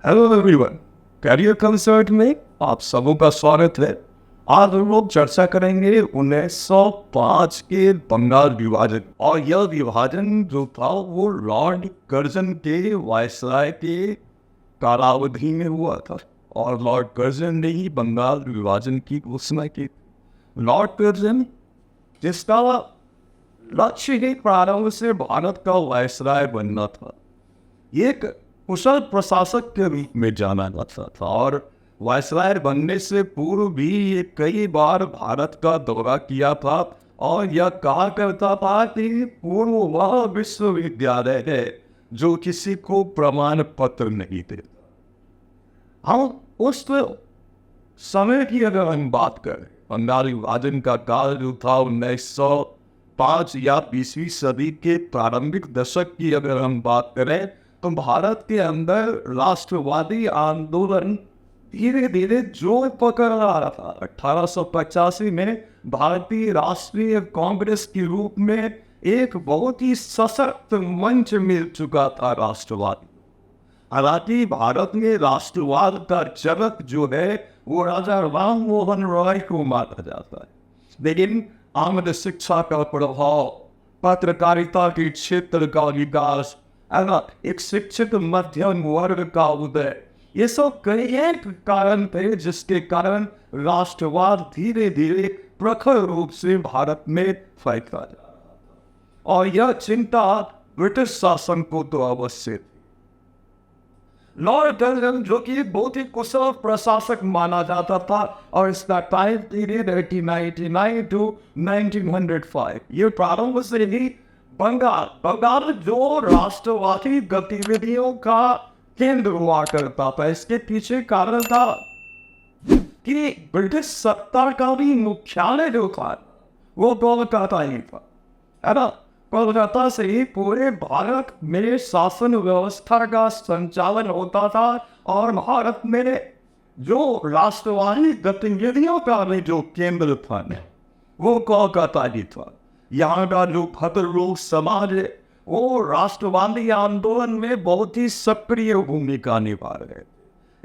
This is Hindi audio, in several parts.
हेलो एवरीवन, कैरियर कंसर्ट में आप सबों का स्वागत है। आज हम लोग चर्चा करेंगे 1905 के बंगाल विभाजन। और यह विभाजन जो था वो लॉर्ड कर्जन के वायसराय के कालावधि में हुआ था। और लॉर्ड कर्जन ने ही बंगाल विभाजन की घोषणा की। लॉर्ड कर्जन, जिसका लक्ष्य ही प्रारंभ से भारत का वायसराय बनना था, एक कुशल प्रशासक के रूप में जाना जाता था और वायसराय बनने से पूर्व भी ये कई बार भारत का दौरा किया था। और यह कहा करता था कि पूर्व वह विश्वविद्यालय है जो किसी को प्रमाण पत्र नहीं देता। हम उस समय की अगर हम बात करें, बंगाल विभाजन का काल जो था 1905 या 20वीं सदी के प्रारंभिक दशक की अगर हम बात करें, तो भारत के अंदर राष्ट्रवादी आंदोलन धीरे धीरे जोर पकड़ रहा था। 1885 में भारतीय राष्ट्रीय कांग्रेस के रूप में एक बहुत ही सशक्त मंच मिल चुका था राष्ट्रवाद। हालांकि भारत में राष्ट्रवाद का जनक जो है वो राजा राम मोहन रॉय को माना जाता है, लेकिन आमद शिक्षा का प्रभाव, पत्रकारिता के क्षेत्र का विकास, एक शिक्षित मध्यम वर्ग का उदय, ये सब कई एक कारण थे जिसके कारण राष्ट्रवाद धीरे धीरे प्रखर रूप से भारत में फैलता जा रहा था। और यह चिंता ब्रिटिश शासन को तो अवश्य थी। लॉर्ड कर्जन, जो कि बहुत ही कुशल प्रशासक माना जाता था, और इसका टाइम पीरियड 1899 to 1905, ये प्रारंभ से ही बंगाल जो राष्ट्रवादी गतिविधियों का केंद्र हुआ करता था। इसके पीछे कारण था कि ब्रिटिश सत्ता का भी मुख्यालय जो था वो कोलकाता ही था, है ना। कोलकाता से ही पूरे भारत में शासन व्यवस्था का संचालन होता था। और भारत में जो राष्ट्रवादी गतिविधियों का भी जो केंद्र था वो कोलकाता ही था। यहाँ का जो भद्र समाज है वो राष्ट्रवादी आंदोलन में बहुत ही सक्रिय भूमिका निभा रहे थे।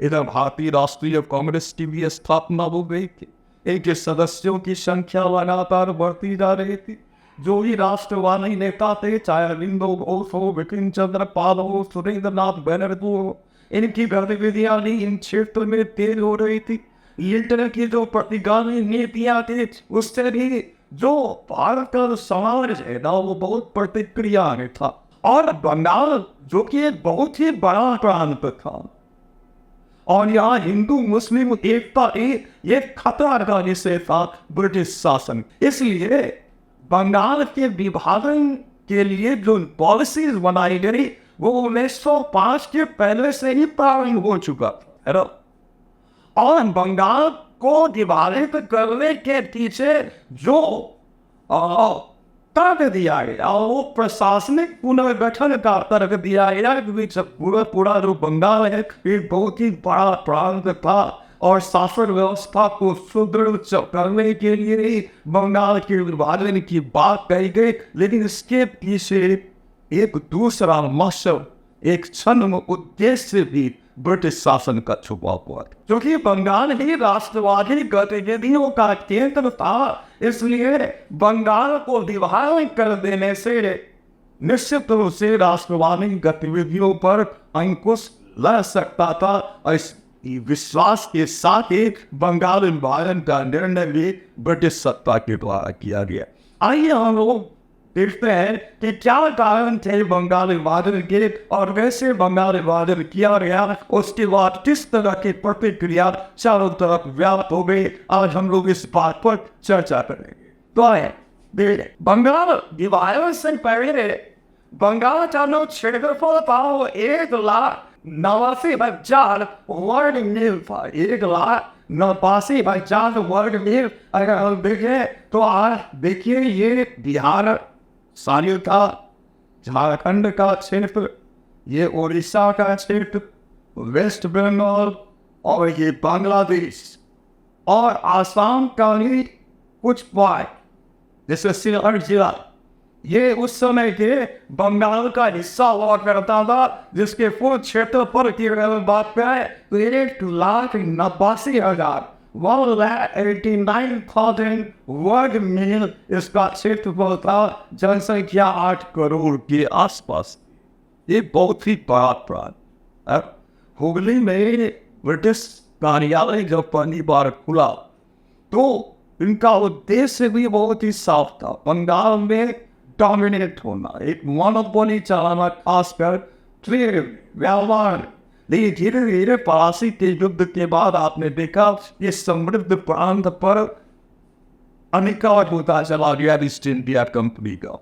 इधर भारतीय राष्ट्रीय कांग्रेस की भी स्थापना हो गई थी। इनके सदस्यों की संख्या लगातार बढ़ती जा रही थी। जो भी राष्ट्रवादी नेता थे, चाहे अरविंदो घोष हो, बिपिन चंद्र पाल हो, सुरेंद्र नाथ बनर्जी हो, इनकी गतिविधियां भी इन क्षेत्र में तेज हो रही थी। लिंटन की जो प्रतिगामी नीतियां थी उससे भी जो भारत का समाज है ना वो बहुत प्रतिक्रिया में था। और बंगाल जो कि एक बहुत ही बड़ा प्रांत था और यहाँ हिंदू मुस्लिम एकता ये खतरा का विषय था ब्रिटिश शासन। इसलिए बंगाल के विभाजन के लिए जो पॉलिसीज बनाई गई वो 1905 के पहले से ही प्रारंभ हो चुका था। और बंगाल को विभाजित करने के पीछे जो तर्क दिया गया वो प्रशासनिक पुनर्गठन का तर्क दिया गया, क्योंकि पूरा जो बंगाल है एक बहुत ही बड़ा प्रांत था और शासन व्यवस्था को सुदृढ़ करने के लिए बंगाल के विभाजन की बात कही गई। लेकिन इसके पीछे एक दूसरा मकसद, एक छद्म उद्देश्य भी ब्रिटिश शासन का छुपा हुआ था। क्योंकि बंगाल ही राष्ट्रवादी गतिविधियों का केंद्र था, इसलिए बंगाल को विभाजन कर देने से निश्चित रूप से राष्ट्रवादी गतिविधियों पर अंकुश लग सकता था। और इस विश्वास के साथ ही बंगाल विभाजन का निर्णय भी ब्रिटिश सत्ता के द्वारा किया गया। आइए हम लोग देखते हैं कि क्या कारण थे बंगाल विभाजन के, और वैसे बंगाल विभाजन किया गया उसके बाद किस तरह की प्रतिक्रिया चारों तरफ व्याप्त हो गई। आज हम लोग इस बात पर चर्चा करेंगे। तो आए बंगाल विभाजन से पहले बंगाल का जो क्षेत्रफल था वो 1,89,000 वर्ग मील था। 1,89,000 वर्ग मील अगर हम देखें तो आज देखिए ये बिहार सारियों का, झारखंड का क्षेत्र, ये उड़ीसा का क्षेत्र, वेस्ट बंगाल और ये बांग्लादेश और आसाम का भी कुछ पार्ट, जैसे सिलहट जिला, ये उस समय के बंगाल का हिस्सा हुआ करता था, जिसके कुल क्षेत्रफल की अगर बात करें तो 1,89,000 1,89,000 वर्ग मील इसका क्षेत्रफल था, जनसंख्या 8 करोड़ के आसपास। ये बहुत ही बड़ा प्रांत। हुगली में ब्रिटिश कार्यालय जब पहली बार खुला तो इनका उद्देश्य भी बहुत ही साफ था, बंगाल में डोमिनेट होना, एक मोनोपोली चलाना, खासकर ट्रेड व्यापार। लेकिन धीरे धीरे पड़ासी के युद्ध के बाद आपने देखा ये समृद्ध प्रांत पर अनिकाट होता चला गया ईस्ट इंडिया कंपनी का।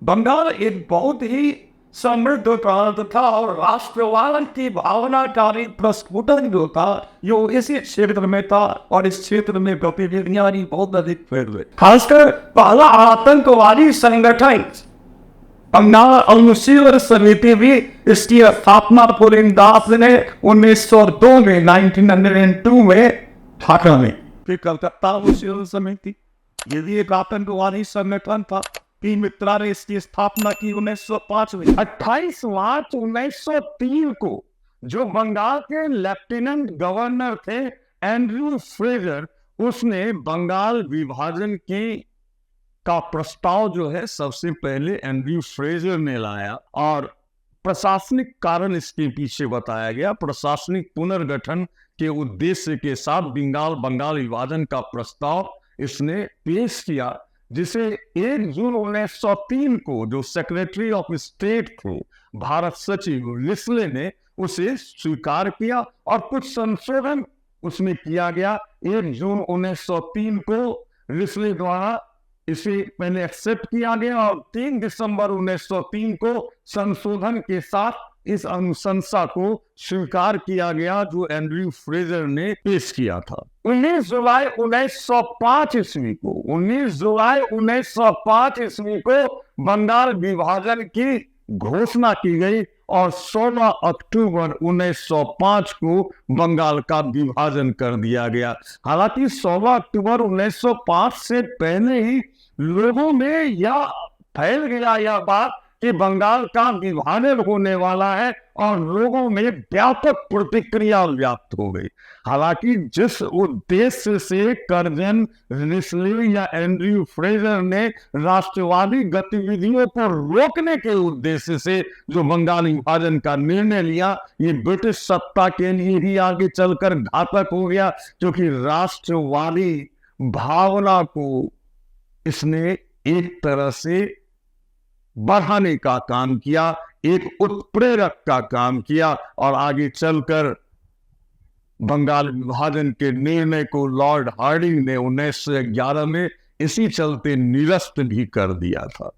बंगाल एक बहुत ही समृद्ध प्रांत था और राष्ट्रवाद की भावना का भी प्रस्फुटन जो था जो इसी क्षेत्र में था, और इस क्षेत्र में गतिविधियां बहुत अधिक फैल गई। खासकर पहला आतंकवादी संगठन बंगाल अनुशीलन समिति भी इसकी स्थापना पुलिंदास ने 1902 में 1902 में ढाका में। फिर कलकत्ता अनुशीलन समिति ये भी एक आतंकवादी संगठन था। पी मित्रा ने इसकी स्थापना की 1905 में। 28 मार्च 1903 को जो बंगाल के लेफ्टिनेंट गवर्नर थे एंड्रयू फ्रेजर, उसने बंगाल विभाजन की का प्रस्ताव जो है सबसे पहले एंड्रयू फ्रेजर ने लाया, और प्रशासनिक कारण इसके पीछे बताया गया। प्रशासनिक पुनर्गठन के उद्देश्य के साथ बंगाल विभाजन का प्रस्ताव इसने पेश किया, जिसे 1 जून 1903 को जो सेक्रेटरी ऑफ स्टेट थे भारत सचिव रिस्ले ने उसे स्वीकार किया और कुछ संशोधन उसमें किया गया। 1 जून 1903 को रिस्ले द्वारा इसे पहले एक्सेप्ट किया गया और 3 दिसंबर 1903 को संशोधन के साथ इस अनुशंसा को स्वीकार किया गया जो एंड्रयू फ्रेजर ने पेश किया था। 19 जुलाई 1905 ईस्वी को 19 जुलाई 1905 ईस्वी को बंगाल विभाजन की घोषणा की गई और 16 अक्टूबर 1905 को बंगाल का विभाजन कर दिया गया। हालांकि 16 अक्टूबर 1905 से पहले ही लोगों में यह फैल गया यह बात कि बंगाल का विभाजन होने वाला है और लोगों में व्यापक प्रतिक्रिया व्याप्त हो गई। हालांकि जिस उद्देश्य से कर्जन रिस्ले या एंड्रयू फ्रेजर ने राष्ट्रवादी गतिविधियों को रोकने के उद्देश्य से जो बंगाल विभाजन का निर्णय लिया, ये ब्रिटिश सत्ता के लिए ही आगे चलकर घातक हो गया, क्योंकि राष्ट्रवादी भावना को इसने एक तरह से बढ़ाने का काम किया, एक उत्प्रेरक का काम किया, और आगे चलकर बंगाल विभाजन के निर्णय को लॉर्ड हार्डिंग ने 1911 में इसी चलते निरस्त भी कर दिया था।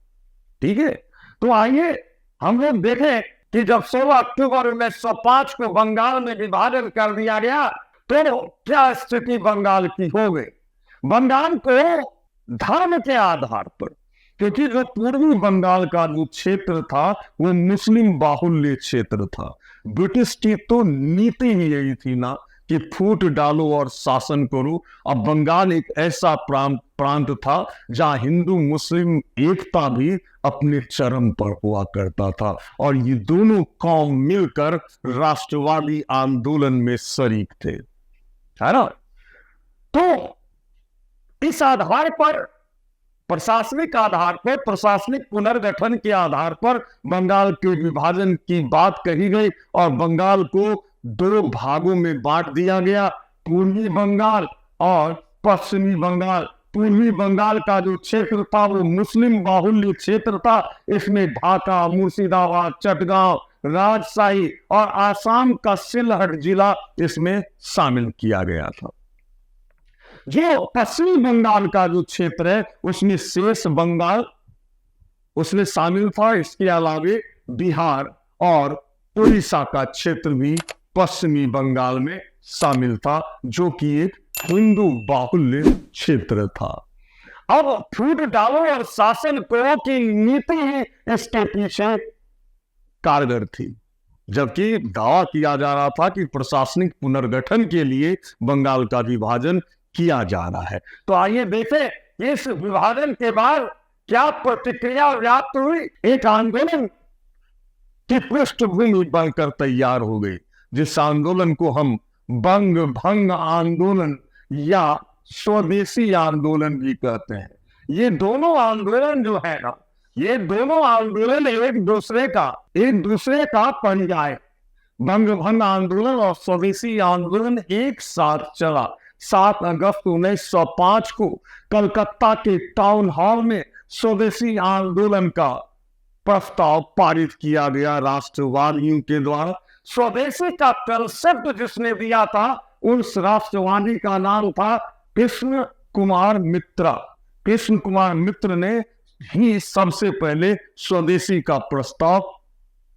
ठीक है, तो आइए हम लोग देखें कि जब 16 अक्टूबर 1905 को बंगाल में विभाजन कर दिया गया तो क्या स्थिति बंगाल की हो गई। बंगाल को धर्म के आधार पर, क्योंकि जो पूर्वी बंगाल का जो क्षेत्र था वो मुस्लिम बाहुल्य क्षेत्र था। ब्रिटिश की तो नीति ही यही थी ना कि फूट डालो और शासन करो। अब बंगाल एक ऐसा प्रांत था जहां हिंदू मुस्लिम एकता भी अपने चरम पर हुआ करता था, और ये दोनों कौम मिलकर राष्ट्रवादी आंदोलन में शरीक थे, है ना। तो इस आधार पर, प्रशासनिक आधार पर, प्रशासनिक पुनर्गठन के आधार पर बंगाल के विभाजन की बात कही गई और बंगाल को 2 भागों में बांट दिया गया, पूर्वी बंगाल और पश्चिमी बंगाल। पूर्वी बंगाल का जो क्षेत्र था वो मुस्लिम बाहुल्य क्षेत्र था। इसमें ढाका, मुर्शिदाबाद, चटगांव, राजशाही और आसाम का सिलहट जिला इसमें शामिल किया गया था। जो पश्चिमी बंगाल का जो क्षेत्र है उसमें शेष बंगाल उसमें शामिल था। इसके अलावे बिहार और उड़ीसा का क्षेत्र भी पश्चिमी बंगाल में शामिल था, जो कि एक हिंदू बाहुल्य क्षेत्र था। अब फूट डालो और शासन करो की नीति ही इसके पीछे कारगर थी, जबकि दावा किया जा रहा था कि प्रशासनिक पुनर्गठन के लिए बंगाल का विभाजन किया जा रहा है। तो आइए देखें इस विभाजन के बाद क्या प्रतिक्रिया व्याप्त हुई, एक आंदोलन की पृष्ठभूमि बनकर तैयार हो गई, जिस आंदोलन को हम बंग भंग आंदोलन या स्वदेशी आंदोलन भी कहते हैं। ये दोनों आंदोलन जो है ना, ये दोनों आंदोलन एक दूसरे का पर्याय, बंग भंग आंदोलन और स्वदेशी आंदोलन एक साथ चला। 7 अगस्त 1905 को कलकत्ता के टाउन हॉल में स्वदेशी आंदोलन का प्रस्ताव पारित किया गया राष्ट्रवादियों के द्वारा। स्वदेशी का कंसेप्ट जिसने दिया था, उस राष्ट्रवादी का नाम था कृष्ण कुमार मित्रा। कृष्ण कुमार मित्र ने ही सबसे पहले स्वदेशी का प्रस्ताव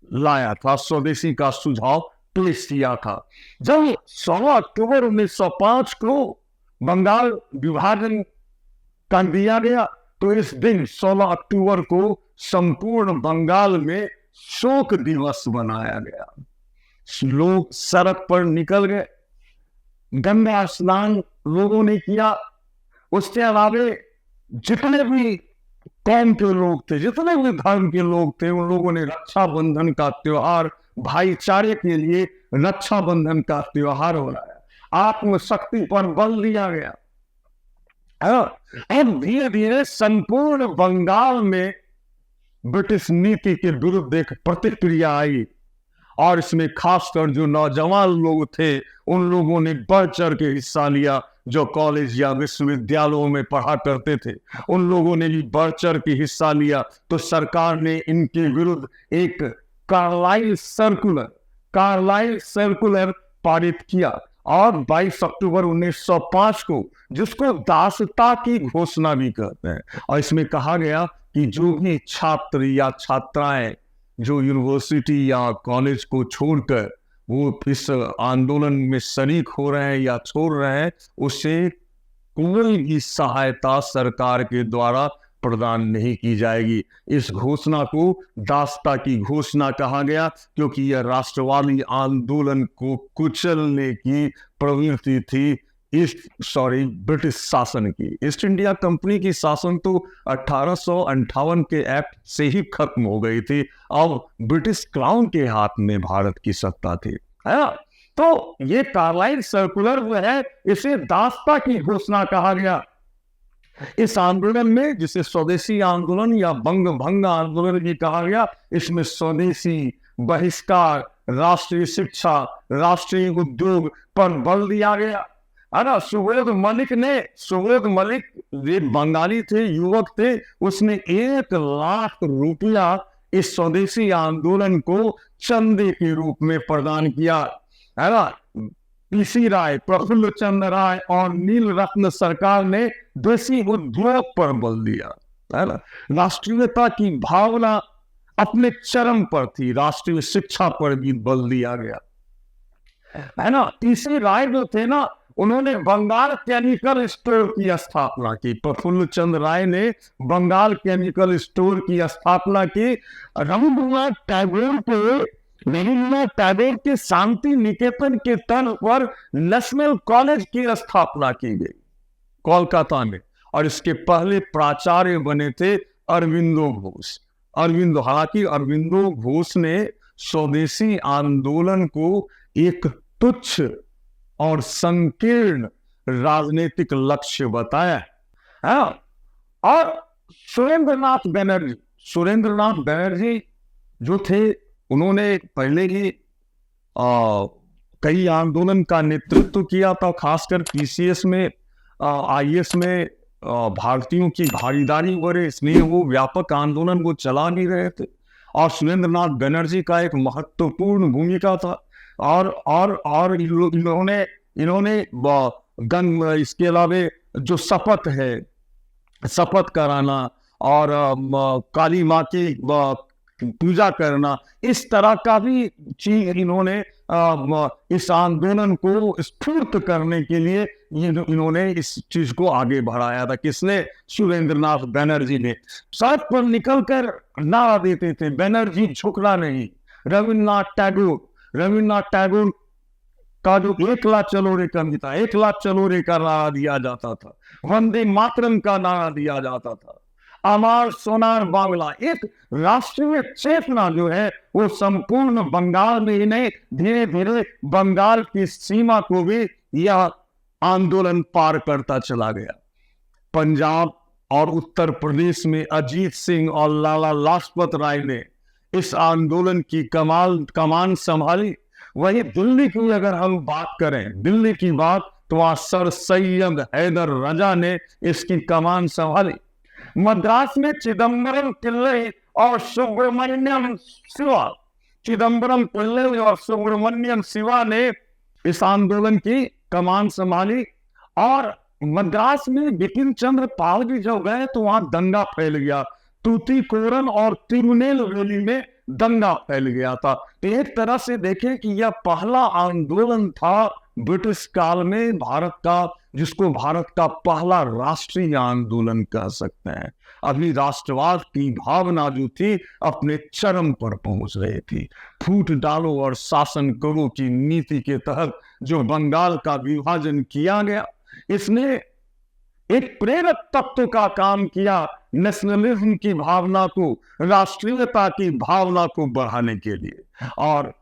लाया था, स्वदेशी का सुझाव पेश किया था। जब 16 अक्टूबर 1905 को बंगाल विभाजन कर दिया गया, तो इस दिन 16 अक्टूबर को संपूर्ण बंगाल में शोक दिवस मनाया गया। लोग सड़क पर निकल गए, गंगा स्नान लोगों ने किया। उसके अलावा जितने भी कौम के लोग थे, जितने भी धर्म के लोग थे, उन लोगों ने रक्षाबंधन का त्योहार, भाईचारे के लिए रक्षाबंधन का त्योहार मनाया। आत्मशक्ति पर बल दिया गया। अब धीरे धीरे संपूर्ण बंगाल में ब्रिटिश नीति के विरुद्ध एक प्रतिक्रिया आई, और इसमें खासकर जो नौजवान लोग थे, उन लोगों ने बढ़ चढ़ के हिस्सा लिया। जो कॉलेज या विश्वविद्यालयों में पढ़ा करते थे, उन लोगों ने भी बढ़ चढ़ के हिस्सा लिया। तो सरकार ने इनके विरुद्ध एक कार्लाइल सर्कुलर पारित किया, और 22 अक्टूबर 1905 को, जिसको दासता की घोषणा भी कहते हैं, और इसमें कहा गया कि जो भी छात्र या छात्राएं जो यूनिवर्सिटी या कॉलेज को छोड़कर वो इस आंदोलन में शरीक हो रहे हैं या छोड़ रहे हैं, उसे कोई भी सहायता सरकार के द्वारा प्रदान नहीं की जाएगी। इस घोषणा को दासता की घोषणा कहा गया, क्योंकि यह राष्ट्रवादी आंदोलन को कुचलने की प्रवृत्ति थी ब्रिटिश शासन की। ईस्ट इंडिया कंपनी की शासन तो 1858 के एक्ट से ही खत्म हो गई थी। अब ब्रिटिश क्राउन के हाथ में भारत की सत्ता थी, है ना। तो ये कार्लाइल सर्कुलर जो है, इसे दासता की घोषणा कहा गया। इस आंदोलन में, जिसे स्वदेशी आंदोलन या बंग भंग आंदोलन भी कहा गया, इसमें स्वदेशी, बहिष्कार, राष्ट्रीय शिक्षा, राष्ट्रीय उद्योग पर बल दिया गया, है ना। सुबोध मलिक ये बंगाली थे, युवक थे, उसने 1 लाख रुपया इस स्वदेशी आंदोलन को चंदे के रूप में प्रदान किया, है ना। पीसी राय, प्रफुल्ल चंद्र राय और नील रत्न सरकार ने देशी उद्योग पर बल दिया, है ना। राष्ट्रीयता की भावना अपने चरम पर थी, राष्ट्रीय शिक्षा पर भी बल दिया गया, है ना। पीसी राय जो थे ना, उन्होंने बंगाल केमिकल स्टोर की स्थापना की। प्रफुल्ल चंद्र राय ने बंगाल केमिकल स्टोर की स्थापना की। रविन्द्रनाथ टैगोर के शांति निकेतन के तर्ज पर नेशनल कॉलेज की स्थापना की गई कोलकाता में, और इसके पहले प्राचार्य बने थे अरविंदो घोष। हालांकि अरविंदो घोष ने स्वदेशी आंदोलन को एक तुच्छ और संकीर्ण राजनीतिक लक्ष्य बताया है। और सुरेंद्रनाथ बनर्जी जो थे, उन्होंने पहले ही कई आंदोलन का नेतृत्व किया था, खासकर पीसीएस में, आईएस में भारतीयों की भागीदारी बढ़े, इसलिए वो व्यापक आंदोलन वो चला नहीं रहे थे। और सुरेंद्रनाथ बनर्जी का एक महत्वपूर्ण भूमिका था। और इन्होंने इसके अलावा जो शपथ कराना और काली माँ की पूजा करना, इस तरह का भी चीज इन्होंने इस आंदोलन को स्फूर्त करने के लिए इन्होंने इस चीज को आगे बढ़ाया था। किसने? सुरेंद्रनाथ बनर्जी ने। सड़क पर निकलकर नारा देते थे, बनर्जी झुकना नहीं। रविन्द्रनाथ टैगोर का जो 1 लाख चलो रे कविता, 1 लाख चलो रे का नारा दिया जाता था, वंदे मातरम का नारा दिया जाता था। अमर सोनार बांग्ला, एक राष्ट्रीय चेतना जो है वो संपूर्ण बंगाल में ही नहीं, धीरे धीरे बंगाल की सीमा को भी यह आंदोलन पार करता चला गया। पंजाब और उत्तर प्रदेश में अजीत सिंह और लाला लाजपत राय ने इस आंदोलन की कमान संभाली। वही दिल्ली की अगर हम बात करें, दिल्ली की बात, तो वहां सर सैयद हैदर रजा ने इसकी कमान संभाली। मद्रास में चिदम्बरम पिल्ले और सुब्रमण्यम शिवा ने इस आंदोलन की कमान संभाली। और मद्रास में बिपिन चंद्र पाल भी जब गए तो वहां दंगा फैल गया। तूतीकोरन और तिरुनेलवेली में दंगा फैल गया था। तो एक तरह से देखें कि यह पहला आंदोलन था ब्रिटिश काल में भारत का, जिसको भारत का पहला राष्ट्रीय आंदोलन कह सकते हैं। अभी राष्ट्रवाद की भावना जो थी अपने चरम पर पहुंच रही थी। फूट डालो और शासन करो की नीति के तहत जो बंगाल का विभाजन किया गया, इसने एक प्रेरक तत्व का काम किया नेशनलिज्म की भावना को, राष्ट्रीयता की भावना को बढ़ाने के लिए। और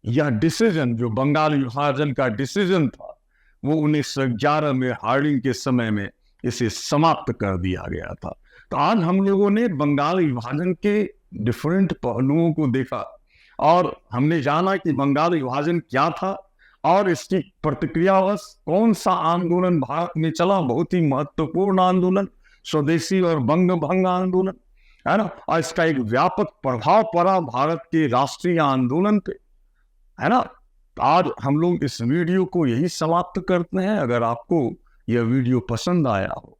यह डिसीजन जो बंगाल विभाजन का डिसीजन था वो 1911 में हार्डिंग के समय में इसे समाप्त कर दिया गया था। तो आज हम लोगों ने बंगाल विभाजन के डिफरेंट पहलुओं को देखा और हमने जाना कि बंगाल विभाजन क्या था और इसकी प्रतिक्रियावश कौन सा आंदोलन भारत में चला। बहुत ही महत्वपूर्ण आंदोलन, स्वदेशी और बंग भंग आंदोलन, है ना। और इसका एक व्यापक प्रभाव पड़ा भारत के राष्ट्रीय आंदोलन पे, है ना। आज हम लोग इस वीडियो को यही समाप्त करते हैं। अगर आपको यह वीडियो पसंद आया हो,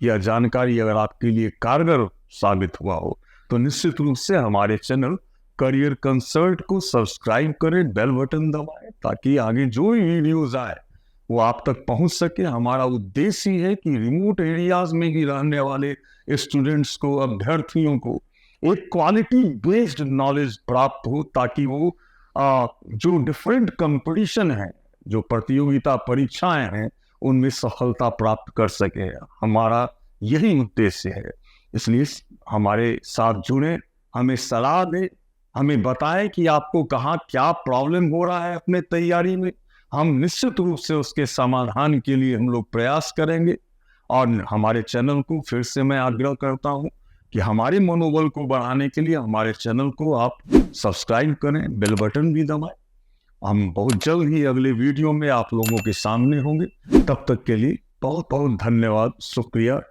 यह जानकारी अगर आपके लिए कारगर साबित हुआ हो, तो निश्चित रूप से हमारे चैनल करियर कंसल्ट को सब्सक्राइब करें, बेल बटन दबाएं, ताकि आगे जो भी वीडियोज आए वो आप तक पहुंच सके। हमारा उद्देश्य ही है कि रिमोट एरियाज में ही रहने वाले स्टूडेंट्स को, अभ्यर्थियों को एक क्वालिटी बेस्ड नॉलेज प्राप्त हो, ताकि वो जो डिफरेंट कंपटीशन है, जो प्रतियोगिता परीक्षाएं हैं, उनमें सफलता प्राप्त कर सके। हमारा यही उद्देश्य है। इसलिए हमारे साथ जुड़े, हमें सलाह दें, हमें बताएं कि आपको कहाँ क्या प्रॉब्लम हो रहा है अपने तैयारी में। हम निश्चित रूप से उसके समाधान के लिए हम लोग प्रयास करेंगे। और हमारे चैनल को फिर से मैं आग्रह करता हूं कि हमारे मनोबल को बढ़ाने के लिए हमारे चैनल को आप सब्सक्राइब करें, बेल बटन भी दबाएं। हम बहुत जल्द ही अगले वीडियो में आप लोगों के सामने होंगे। तब तक के लिए बहुत बहुत धन्यवाद, शुक्रिया।